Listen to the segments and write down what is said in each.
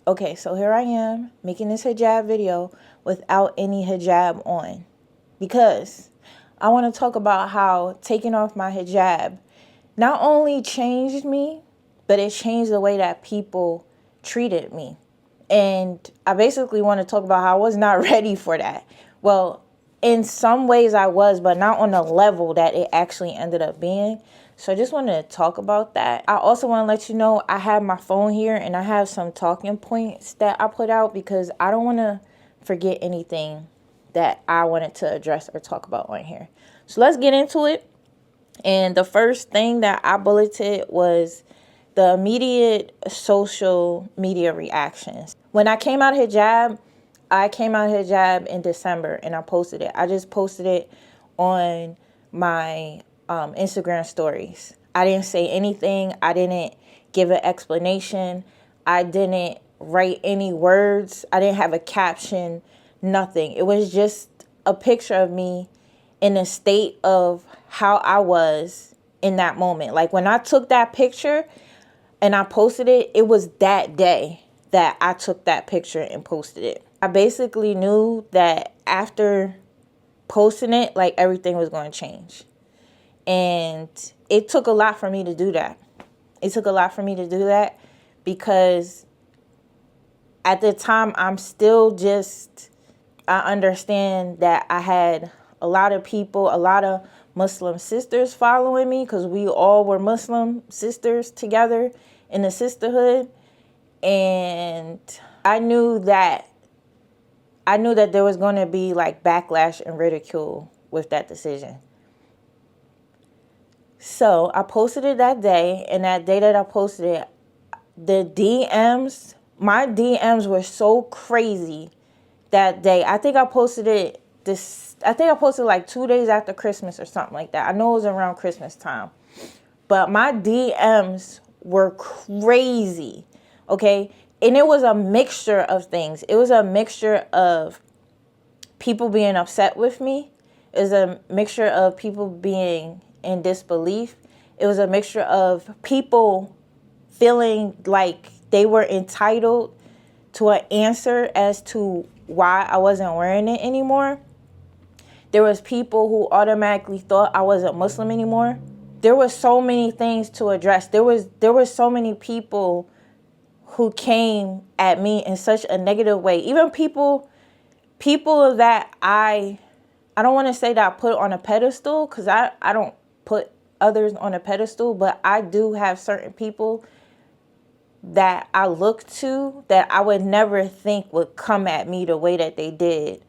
Okay, so here I am making this hijab video without any hijab on, because I want to talk about how taking off my hijab not only changed me, but it changed the way that people treated me. And I basically want to talk about how I was not ready for that. Well, in some ways I was, but not on the level that it actually ended up being. So I just wanted to talk about that. I also want to let you know I have my phone here and I have some talking points that I put out because I don't want to forget anything that I wanted to address or talk about on here. So let's get into it. And the first thing that I bulleted was the immediate social media reactions. When I came out of hijab in December and I posted it. I just posted it on my Instagram stories. I didn't say anything. I didn't give an explanation. I didn't write any words. I didn't have a caption, nothing. It was just a picture of me in a state of how I was in that moment. Like when I took that picture and I posted it, it was that day that I took that picture and posted it. I basically knew that after posting it, like everything was going to change. And it took a lot for me to do that. It took a lot for me to do that because at the time I understand that I had a lot of people, a lot of Muslim sisters following me because we all were Muslim sisters together in the sisterhood. And I knew that there was going to be like backlash and ridicule with that decision. So I posted it that day, and that day that I posted it, my DMs were so crazy that day. I think I posted like 2 days after Christmas or something like that. I know it was around Christmas time. But my DMs were crazy, okay? And it was a mixture of things. It was a mixture of people being upset with me. It was a mixture of people being in disbelief. It was a mixture of people feeling like they were entitled to an answer as to why I wasn't wearing it anymore. There was people who automatically thought I wasn't Muslim anymore. There were so many things to address. There were so many people who came at me in such a negative way. Even people that I don't want to say that I put on a pedestal, because I don't put others on a pedestal, but I do have certain people that I look to that I would never think would come at me the way that they did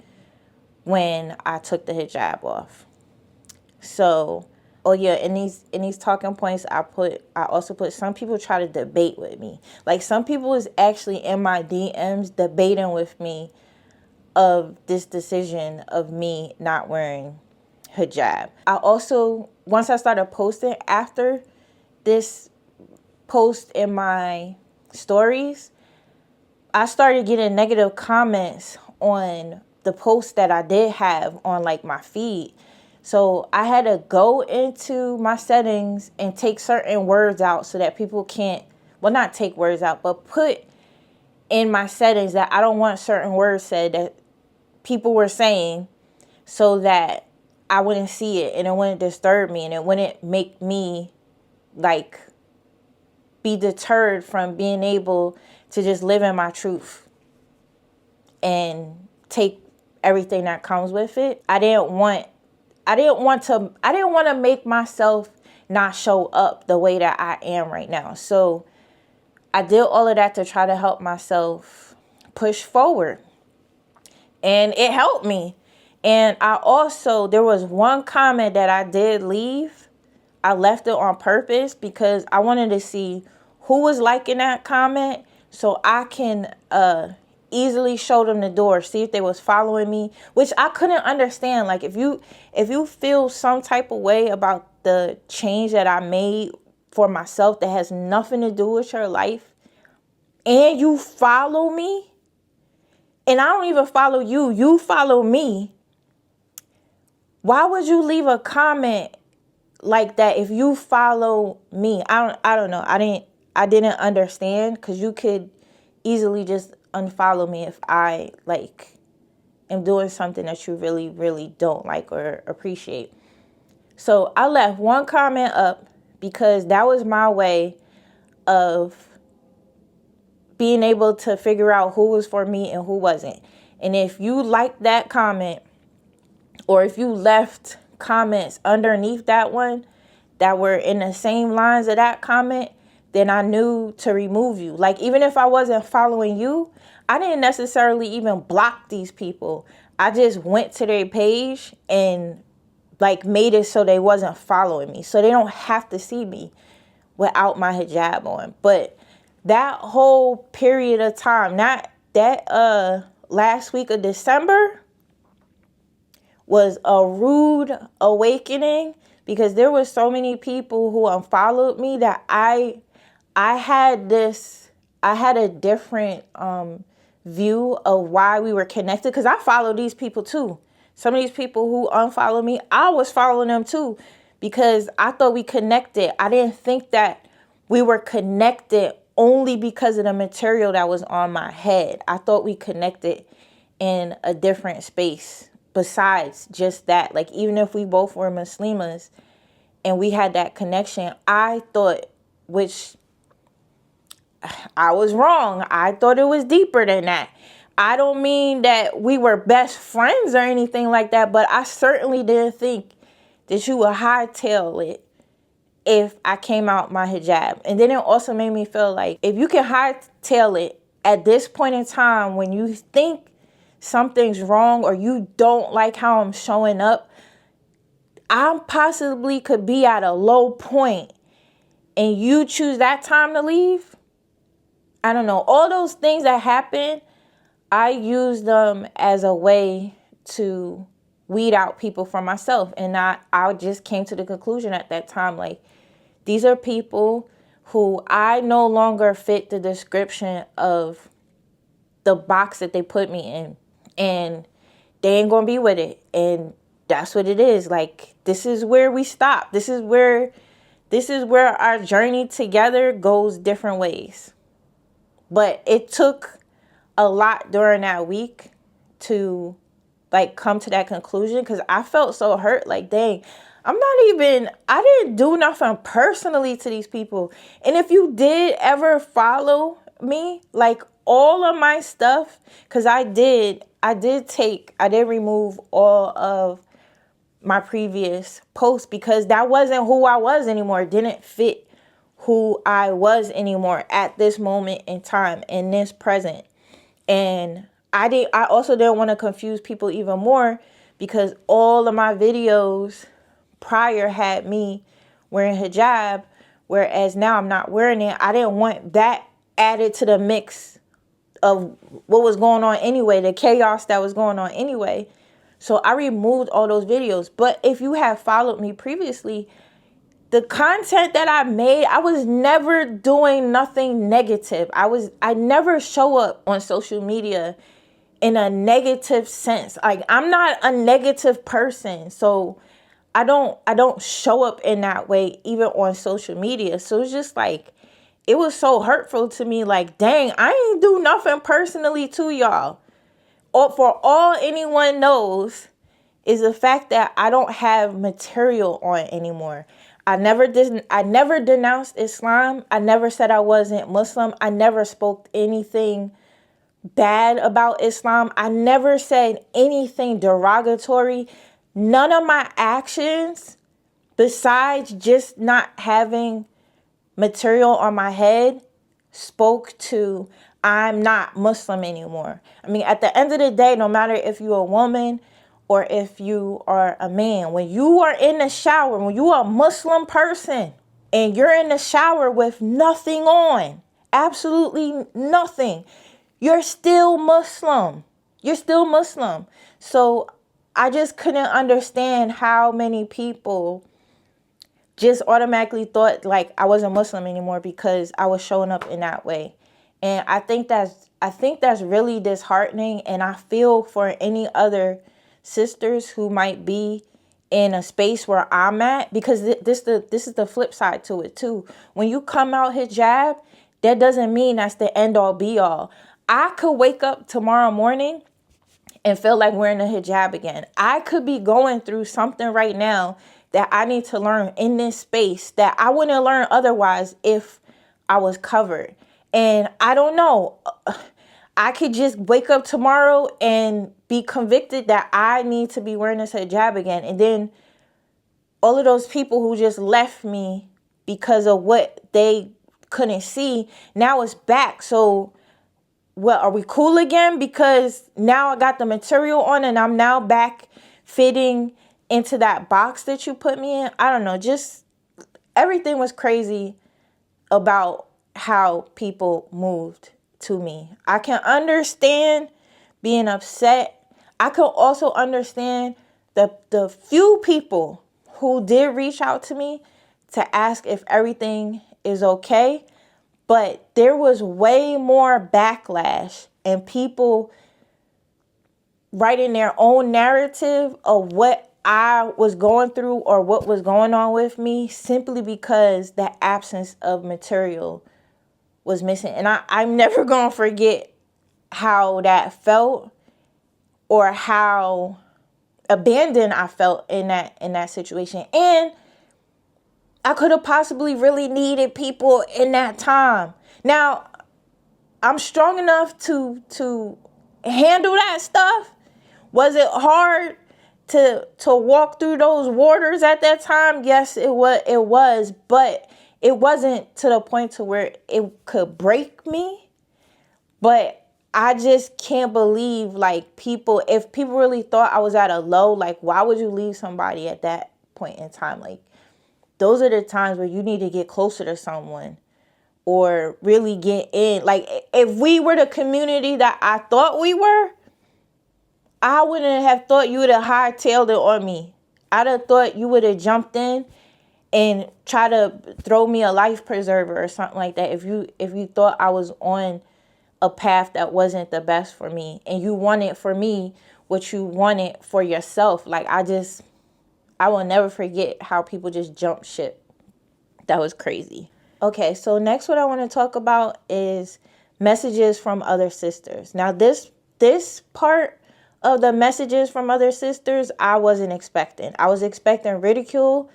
when I took the hijab off. So, oh yeah, in these talking points I also put some people try to debate with me. Like some people is actually in my DMs debating with me of this decision of me not wearing hijab. I also, once I started posting after this post in my stories, I started getting negative comments on the post that I did have on like my feed. So I had to go into my settings and take certain words out so that people can't, well, not take words out, but put in my settings that I don't want certain words said that people were saying, so that I wouldn't see it and it wouldn't disturb me and it wouldn't make me like be deterred from being able to just live in my truth and take everything that comes with it. I didn't want to make myself not show up the way that I am right now. So I did all of that to try to help myself push forward. And it helped me. And there was one comment that I did leave. I left it on purpose because I wanted to see who was liking that comment so I can easily show them the door, see if they was following me, which I couldn't understand. Like if you feel some type of way about the change that I made for myself that has nothing to do with your life, and you follow me, and I don't even follow you, you follow me, why would you leave a comment like that if you follow me? I don't know. I didn't understand, because you could easily just unfollow me if I like am doing something that you really, really don't like or appreciate. So I left one comment up because that was my way of being able to figure out who was for me and who wasn't. And if you liked that comment, or if you left comments underneath that one that were in the same lines of that comment, then I knew to remove you. Like, even if I wasn't following you, I didn't necessarily even block these people. I just went to their page and like made it so they wasn't following me, so they don't have to see me without my hijab on. But that whole period of time, not that last week of December, was a rude awakening, because there were so many people who unfollowed me that I had a different view of why we were connected, because I follow these people too. Some of these people who unfollow me, I was following them too, because I thought we connected. I didn't think that we were connected only because of the material that was on my head. I thought we connected in a different space besides just that. Like, even if we both were Muslimas and we had that connection, I thought, which I was wrong, I thought it was deeper than that. I don't mean that we were best friends or anything like that, but I certainly didn't think that you would hightail it if I came out my hijab. And then it also made me feel like, if you can hightail it at this point in time when you think something's wrong or you don't like how I'm showing up, I possibly could be at a low point and you choose that time to leave. I don't know. All those things that happen, I use them as a way to weed out people from myself. And I just came to the conclusion at that time, like, these are people who I no longer fit the description of the box that they put me in. And they ain't gonna be with it. And that's what it is. Like, this is where we stop. This is where our journey together goes different ways. But it took a lot during that week to like come to that conclusion, because I felt so hurt. Like, dang, I didn't do nothing personally to these people. And if you did ever follow me, like, all of my stuff, because I did remove all of my previous posts, because that wasn't who I was anymore. It didn't fit who I was anymore at this moment in time, in this present. And I also didn't want to confuse people even more, because all of my videos prior had me wearing hijab, whereas now I'm not wearing it. I didn't want that added to the mix of what was going on anyway, the chaos that was going on anyway. So I removed all those videos. But if you have followed me previously, the content that I made, I was never doing nothing negative. I never show up on social media in a negative sense. Like, I'm not a negative person. So I don't show up in that way even on social media. So it's just like, it was so hurtful to me. Like, dang, I ain't do nothing personally to y'all. Or for all anyone knows is the fact that I don't have material on anymore. I never denounced Islam. I never said I wasn't Muslim. I never spoke anything bad about Islam. I never said anything derogatory. None of my actions, besides just not having material on my head, spoke to I'm not Muslim anymore. I mean, at the end of the day, no matter if you're a woman or if you are a man, when you are in the shower, when you are a Muslim person and you're in the shower with nothing on, absolutely nothing, you're still Muslim. You're still Muslim. So I just couldn't understand how many people just automatically thought like I wasn't Muslim anymore because I was showing up in that way. And I think that's really disheartening. And I feel for any other sisters who might be in a space where I'm at, because this is the flip side to it too. When you come out hijab, that doesn't mean that's the end all be all. I could wake up tomorrow morning and feel like wearing a hijab again. I could be going through something right now that I need to learn in this space that I wouldn't learn otherwise if I was covered. And I don't know. I could just wake up tomorrow and be convicted that I need to be wearing this hijab again. And then all of those people who just left me because of what they couldn't see, now it's back. So what, are we cool again? Because now I got the material on and I'm now back fitting into that box that you put me in. I don't know. Just everything was crazy about how people moved to me. I can understand being upset. I could also understand the few people who did reach out to me to ask if everything is okay. But there was way more backlash and people writing their own narrative of what I was going through or what was going on with me simply because the absence of material was missing. And I'm never going to forget how that felt or how abandoned I felt in that situation. And I could have possibly really needed people in that time. Now, I'm strong enough to handle that stuff. Was it hard to walk through those waters at that time? Yes, it was, but it wasn't to the point to where it could break me. But I just can't believe, like, if people really thought I was at a low, like, why would you leave somebody at that point in time? Like, those are the times where you need to get closer to someone or really get in. Like, if we were the community that I thought we were, I wouldn't have thought you would have hightailed it on me. I'd have thought you would have jumped in and try to throw me a life preserver or something like that. If you thought I was on a path that wasn't the best for me and you wanted for me what you wanted for yourself. Like, I will never forget how people just jumped ship. That was crazy. Okay, so next what I want to talk about is messages from other sisters. Now, this part of the messages from other sisters, I wasn't expecting. I was expecting ridicule.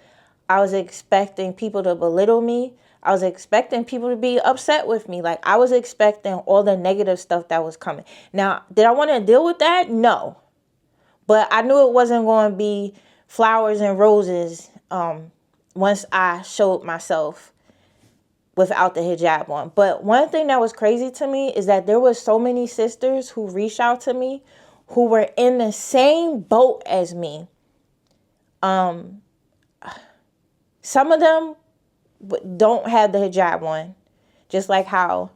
I was expecting people to belittle me. I was expecting people to be upset with me. Like, I was expecting all the negative stuff that was coming. Now, did I want to deal with that? No. But I knew it wasn't going to be flowers and roses once I showed myself without the hijab on. But one thing that was crazy to me is that there was so many sisters who reached out to me who were in the same boat as me. Some of them don't have the hijab on, just like how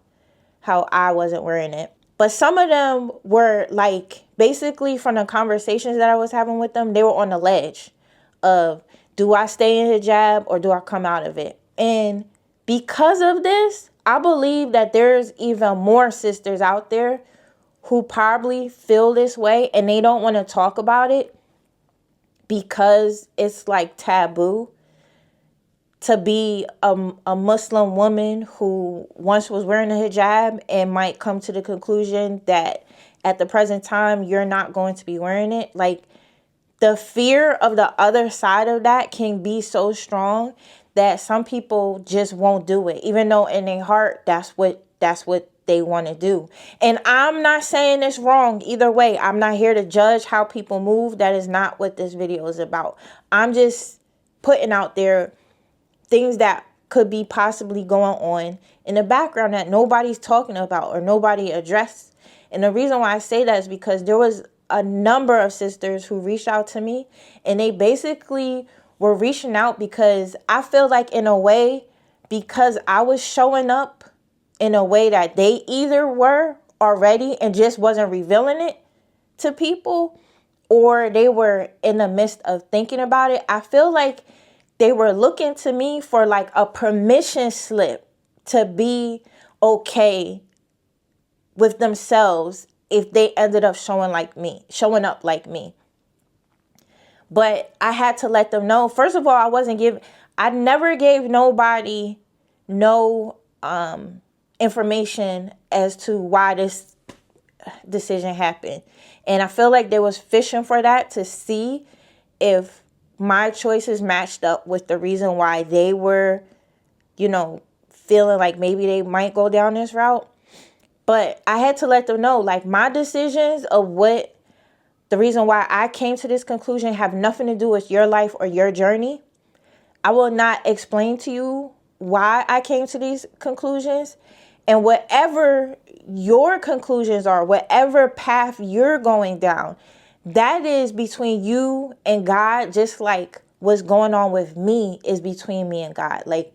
I wasn't wearing it. But some of them were, like, basically from the conversations that I was having with them, they were on the ledge of, do I stay in hijab or do I come out of it? And because of this, I believe that there's even more sisters out there who probably feel this way and they don't want to talk about it because it's like taboo to be a Muslim woman who once was wearing a hijab and might come to the conclusion that at the present time you're not going to be wearing it. Like, the fear of the other side of that can be so strong that some people just won't do it, even though in their heart that's what they want to do. And I'm not saying it's wrong either way. I'm not here to judge how people move. That is not what this video is about. I'm just putting out there things that could be possibly going on in the background that nobody's talking about or nobody addressed. And the reason why I say that is because there was a number of sisters who reached out to me and they basically were reaching out because I feel like, in a way, because I was showing up in a way that they either were already and just wasn't revealing it to people, or they were in the midst of thinking about it. I feel like they were looking to me for, like, a permission slip to be okay with themselves if they ended up showing up like me. But I had to let them know, first of all, I never gave nobody no information as to why this decision happened. And I feel like they was fishing for that to see if my choices matched up with the reason why they were, feeling like maybe they might go down this route. But I had to let them know, like, my decisions of what the reason why I came to this conclusion have nothing to do with your life or your journey. I will not explain to you why I came to these conclusions. And whatever your conclusions are, whatever path you're going down, that is between you and God, just like what's going on with me is between me and God. Like,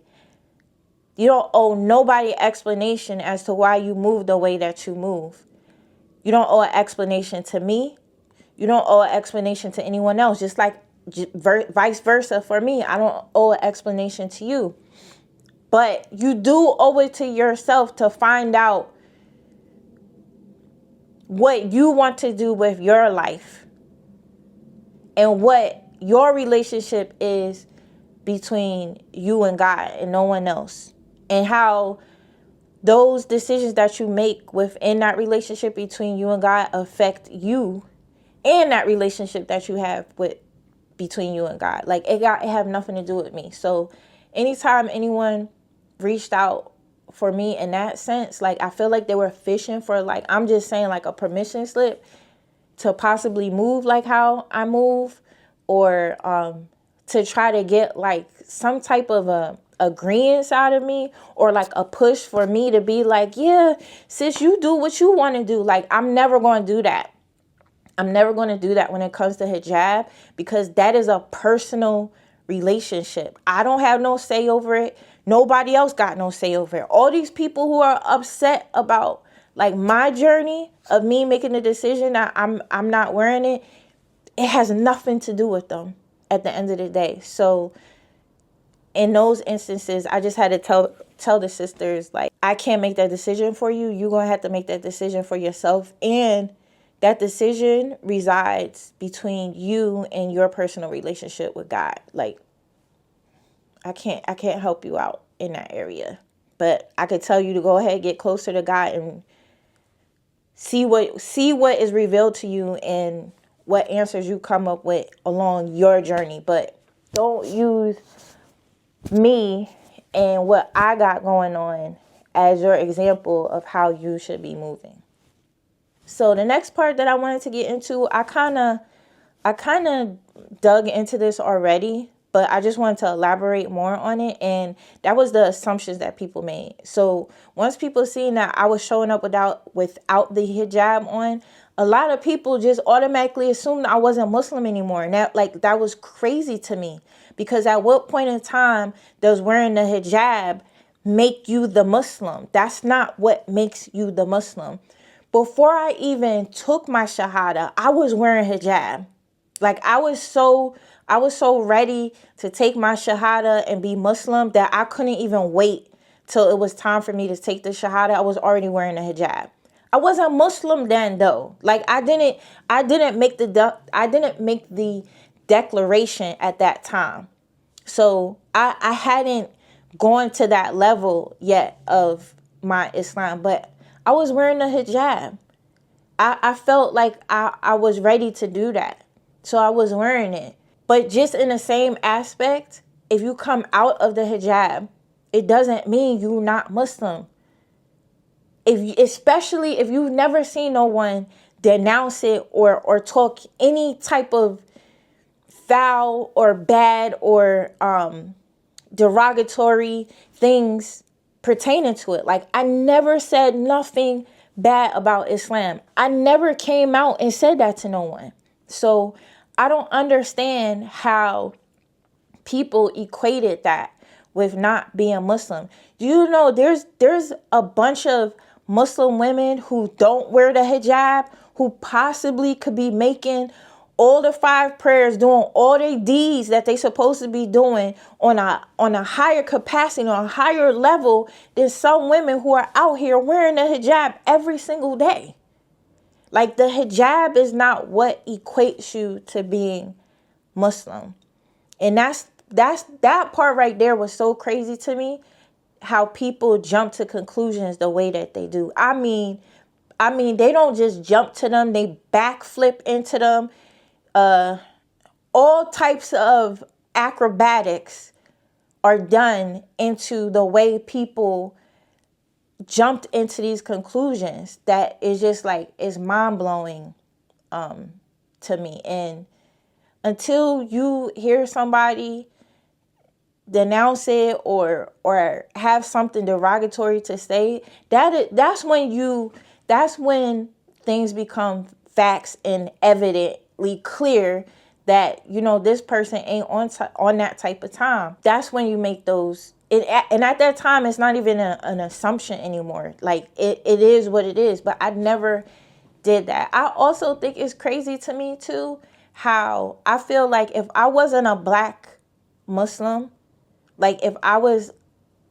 you don't owe nobody explanation as to why you move the way that you move. You don't owe an explanation to me. You don't owe an explanation to anyone else. Just like vice versa for me. I don't owe an explanation to you. But you do owe it to yourself to find out what you want to do with your life and what your relationship is between you and God and no one else. And how those decisions that you make within that relationship between you and God affect you and that relationship that you have between you and God. Like, it have nothing to do with me. So anytime anyone reached out for me in that sense, like, I feel like they were fishing for, like, I'm just saying, like, a permission slip to possibly move like how I move, or to try to get like some type of a agreement out of me, or like a push for me to be like, yeah, sis, you do what you want to do. Like, I'm never going to do that. I'm never going to do that when it comes to hijab, because that is a personal relationship. I don't have no say over it. Nobody else got no say over it. All these people who are upset about, like, my journey of me making the decision that I'm not wearing it, it has nothing to do with them at the end of the day. So in those instances, I just had to tell the sisters, like, I can't make that decision for you. You're going to have to make that decision for yourself. And that decision resides between you and your personal relationship with God. Like, I can't help you out in that area. But I could tell you to go ahead, get closer to God and see what is revealed to you and what answers you come up with along your journey. But don't use me and what I got going on as your example of how you should be moving. So the next part that I wanted to get into, I kind of dug into this already, but I just wanted to elaborate more on it. And that was the assumptions that people made. So once people seen that I was showing up without the hijab on, a lot of people just automatically assumed I wasn't Muslim anymore. And that was crazy to me, because at what point in time does wearing the hijab make you the Muslim? That's not what makes you the Muslim. Before I even took my shahada, I was wearing hijab. Like, I was so ready to take my shahada and be Muslim that I couldn't even wait till it was time for me to take the shahada. I was already wearing a hijab. I wasn't Muslim then, though. Like, I didn't make the declaration at that time. So I hadn't gone to that level yet of my Islam, but I was wearing a hijab. I felt like I was ready to do that. So I was wearing it. But just in the same aspect, if you come out of the hijab, it doesn't mean you're not Muslim. Especially if you've never seen no one denounce it or talk any type of foul or bad or derogatory things pertaining to it. Like, I never said nothing bad about Islam. I never came out and said that to no one. So I don't understand how people equated that with not being Muslim. Do you know there's a bunch of Muslim women who don't wear the hijab, who possibly could be making all the 5 prayers, doing all the deeds that they supposed to be doing on a higher capacity, on a higher level than some women who are out here wearing the hijab every single day. Like, the hijab is not what equates you to being Muslim. And that part right there was so crazy to me. how people jump to conclusions the way that they do. I mean, they don't just jump to them, they backflip into them. All types of acrobatics are done into the way people jumped into these conclusions that is just like, it's mind-blowing to me. And until you hear somebody denounce it or have something derogatory to say, that's when things become facts and evidently clear that, you know, this person ain't on that type of time. That's when you make those. And at that time, it's not even an assumption anymore. Like, it is what it is. But I never did that. I also think it's crazy to me, too, how I feel like if I wasn't a Black Muslim, like if I was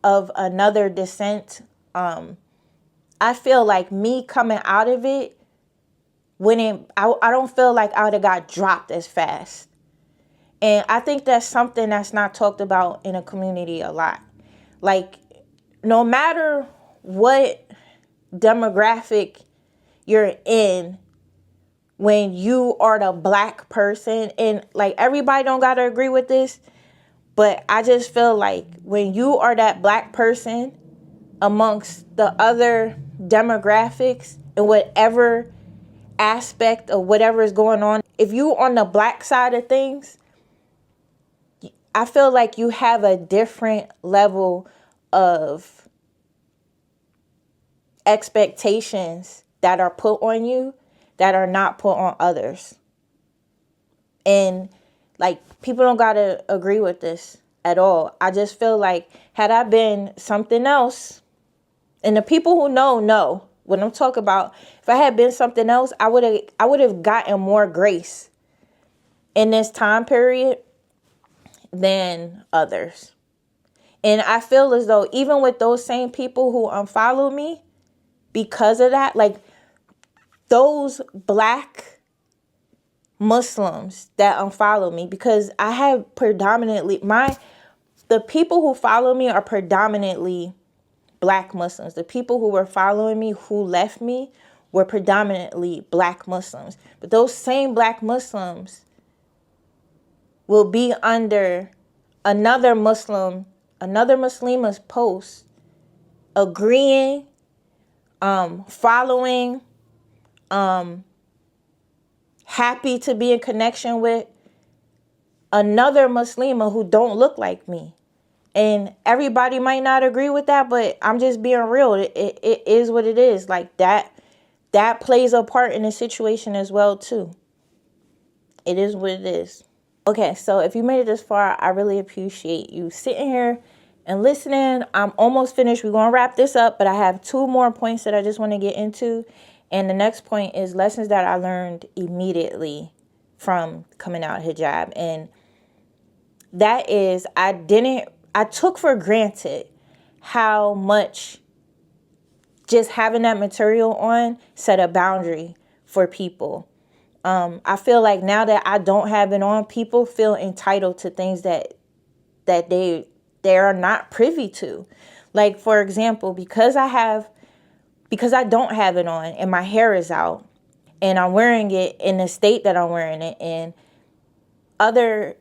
of another descent, I feel like me coming out of it, I don't feel like I would have got dropped as fast. And I think that's something that's not talked about in a community a lot. Like, no matter what demographic you're in, when you are the Black person, and like everybody don't gotta agree with this, but I just feel like when you are that Black person amongst the other demographics and whatever aspect of whatever is going on, if you on the Black side of things, I feel like you have a different level of expectations that are put on you that are not put on others. And like, people don't gotta agree with this at all. I just feel like had I been something else, and the people who know what I'm talking about, if I had been something else, I would have gotten more grace in this time period than others. And I feel as though even with those same people who unfollow me because of that, like those Black Muslims that unfollow me, because I have predominantly, the people who follow me are predominantly Black Muslims. The people who were following me, who left me, were predominantly Black Muslims. But those same Black Muslims will be under another Muslima's post, agreeing, following, happy to be in connection with another Muslima who don't look like me. And everybody might not agree with that, but I'm just being real. It is what it is. Like that plays a part in the situation as well, too. It is what it is. Okay, so if you made it this far, I really appreciate you sitting here and listening. I'm almost finished. We're going to wrap this up, but I have 2 more points that I just want to get into. And the next point is lessons that I learned immediately from coming out hijab. And that is, I took for granted how much just having that material on set a boundary for people. I feel like now that I don't have it on, people feel entitled to things that they are not privy to. Like, for example, because I don't have it on and my hair is out and I'm wearing it in the state that I'm wearing it, and other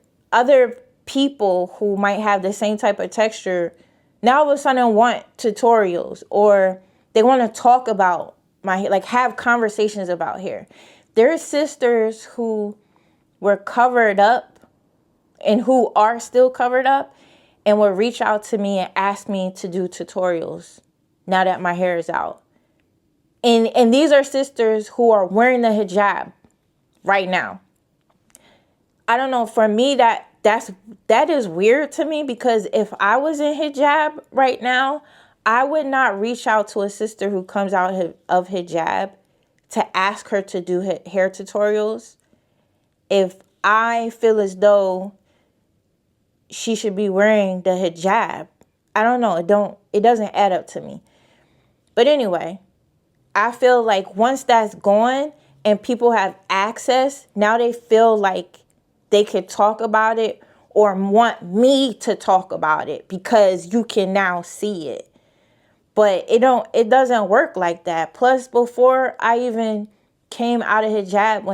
people who might have the same type of texture now all of a sudden want tutorials, or they want to talk about my hair, like have conversations about hair. There are sisters who were covered up and who are still covered up and will reach out to me and ask me to do tutorials now that my hair is out. And these are sisters who are wearing the hijab right now. I don't know, for me that is weird to me, because if I was in hijab right now, I would not reach out to a sister who comes out of hijab to ask her to do hair tutorials if I feel as though she should be wearing the hijab. I don't know. It doesn't add up to me. But anyway, I feel like once that's gone and people have access, now they feel like they could talk about it or want me to talk about it because you can now see it. But it doesn't work like that. Plus, before I even came out of hijab,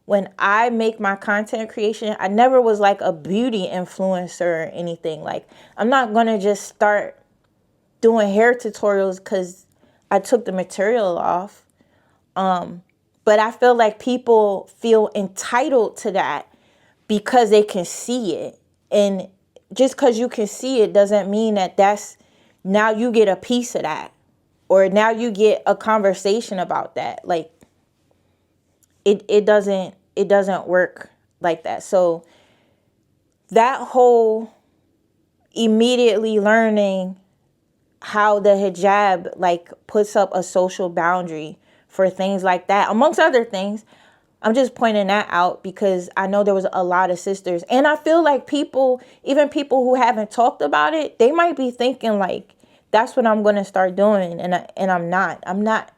when I make my content creation, I never was like a beauty influencer or anything. Like, I'm not going to just start doing hair tutorials because I took the material off. But I feel like people feel entitled to that because they can see it. And just because you can see it doesn't mean that that's now you get a piece of that, or now you get a conversation about that. Like, it doesn't work like that. So that whole immediately learning how the hijab like puts up a social boundary for things like that, amongst other things, I'm just pointing that out because I know there was a lot of sisters, and I feel like even people who haven't talked about it, they might be thinking like, that's what I'm going to start doing. And I'm not.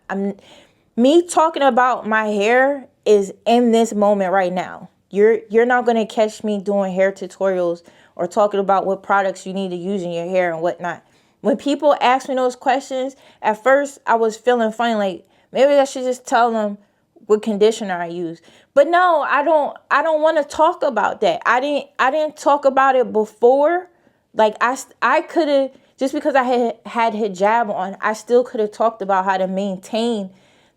Me talking about my hair is in this moment right now. You're not going to catch me doing hair tutorials or talking about what products you need to use in your hair and whatnot. When people ask me those questions, at first I was feeling funny, like maybe I should just tell them what conditioner I use. But no, I don't want to talk about that. I didn't talk about it before. Like I could have, just because I had hijab on, I still could have talked about how to maintain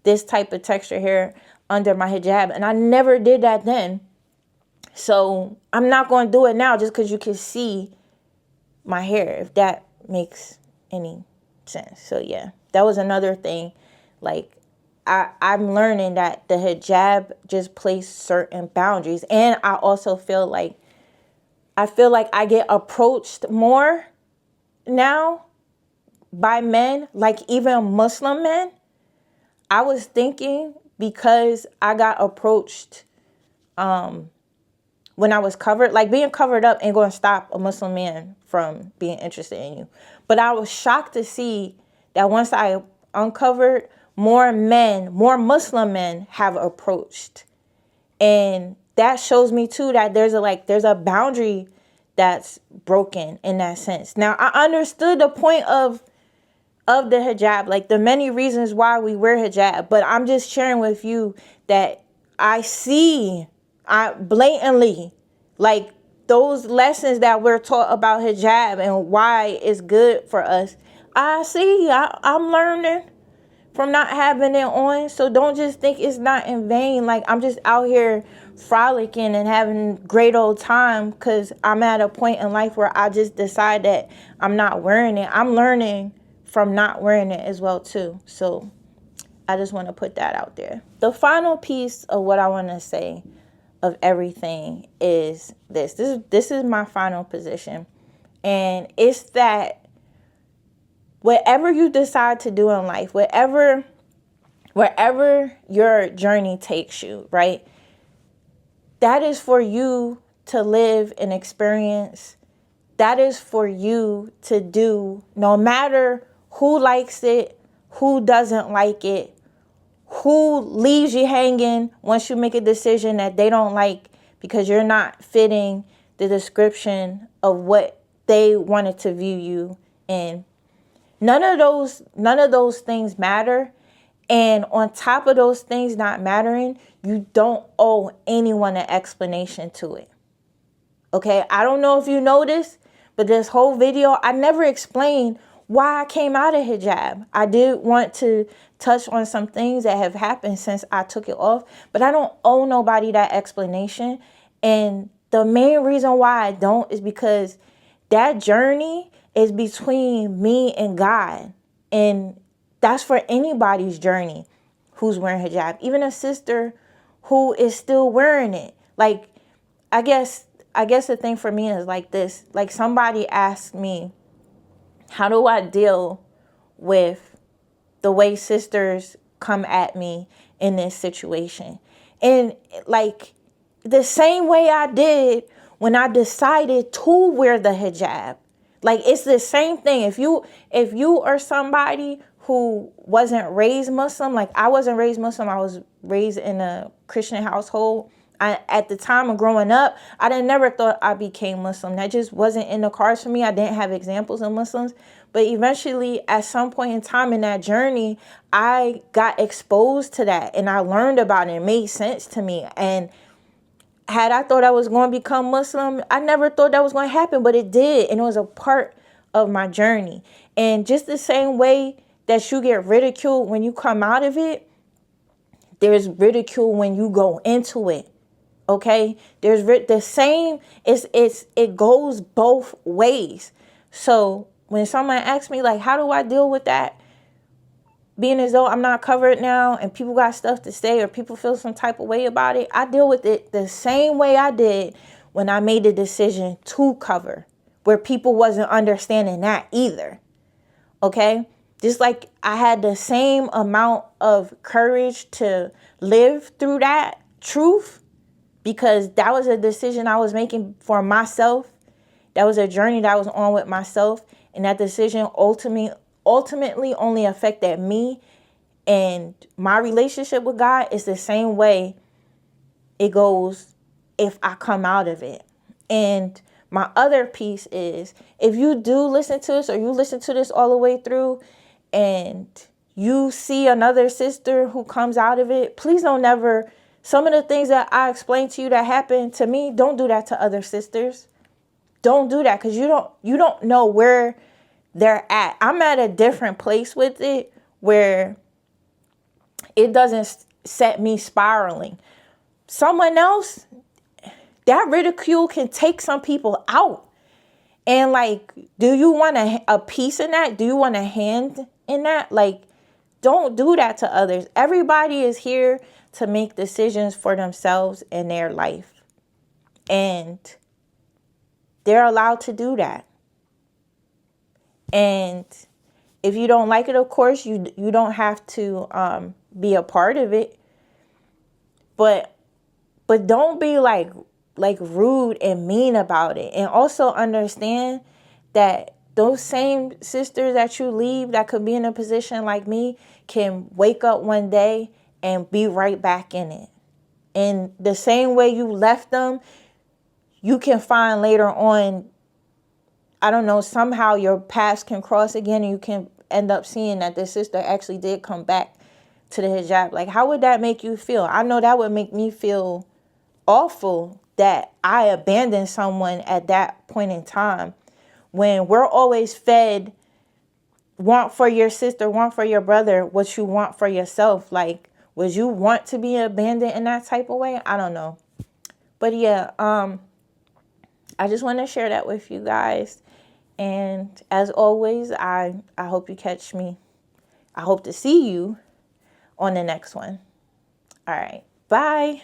this type of texture hair under my hijab, and I never did that then. So I'm not going to do it now just because you can see my hair, if that makes any sense. So yeah, that was another thing. Like, I'm learning that the hijab just places certain boundaries. And I also feel like I get approached more now by men, like even Muslim men. I was thinking because I got approached when I was covered, like being covered up ain't going to stop a Muslim man from being interested in you. But I was shocked to see that once I uncovered, more Muslim men have approached. And that shows me too that there's a boundary that's broken in that sense. Now, I understood the point of the hijab, like the many reasons why we wear hijab, but I'm just sharing with you that I blatantly, like those lessons that we're taught about hijab and why it's good for us. I'm learning from not having it on. So don't just think it's not in vain. Like, I'm just out here frolicking and having great old time because I'm at a point in life where I just decide that I'm not wearing it. I'm learning from not wearing it as well too. So I just want to put that out there. The final piece of what I want to say of everything is this. This is my final position. And it's that whatever you decide to do in life, wherever your journey takes you, right? That is for you to live and experience. That is for you to do, no matter who likes it, who doesn't like it, who leaves you hanging once you make a decision that they don't like because you're not fitting the description of what they wanted to view you in. None of those things matter. And on top of those things not mattering, you don't owe anyone an explanation to it. Okay, I don't know if you noticed, but this whole video, I never explained why I came out of hijab. I did want to touch on some things that have happened since I took it off, but I don't owe nobody that explanation. And the main reason why I don't is because that journey is between me and God. And that's for anybody's journey who's wearing hijab. Even a sister who is still wearing it. Like, I guess the thing for me is like this. Like, somebody asked me, how do I deal with the way sisters come at me in this situation? And like the same way I did when I decided to wear the hijab. Like, it's the same thing. If you are somebody who wasn't raised Muslim, like I wasn't raised Muslim, I was raised in a Christian household. At the time of growing up, I never thought I became Muslim. That just wasn't in the cards for me. I didn't have examples of Muslims. But eventually, at some point in time in that journey, I got exposed to that and I learned about it. It made sense to me. And had I thought I was going to become Muslim, I never thought that was going to happen, but it did. And it was a part of my journey. And just the same way that you get ridiculed when you come out of it, there's ridicule when you go into it. Okay, there's the same. It goes both ways. So when someone asks me like, how do I deal with that? Being as though I'm not covered now and people got stuff to say or people feel some type of way about it, I deal with it the same way I did when I made the decision to cover, where people wasn't understanding that either. Okay, just like I had the same amount of courage to live through that truth, because that was a decision I was making for myself. That was a journey that I was on with myself. And that decision ultimately only affected me. And my relationship with God is the same way it goes if I come out of it. And my other piece is, if you do listen to this or you listen to this all the way through and you see another sister who comes out of it, please don't never... Some of the things that I explained to you that happened to me, don't do that to other sisters. Don't do that, because you don't know where they're at. I'm at a different place with it where it doesn't set me spiraling. Someone else, that ridicule can take some people out. And like, do you want a piece in that? Do you want a hand in that? Like, don't do that to others. Everybody is here to make decisions for themselves in their life. And they're allowed to do that. And if you don't like it, of course, you don't have to be a part of it. But don't be like rude and mean about it. And also understand that those same sisters that you leave that could be in a position like me can wake up one day and be right back in it. And the same way you left them, you can find later on, I don't know, somehow your paths can cross again and you can end up seeing that this sister actually did come back to the hijab. Like, how would that make you feel? I know that would make me feel awful that I abandoned someone at that point in time, when we're always fed, want for your sister, want for your brother what you want for yourself. Like, would you want to be abandoned in that type of way? I don't know. But yeah, I just want to share that with you guys. And as always, I hope you catch me. I hope to see you on the next one. All right. Bye.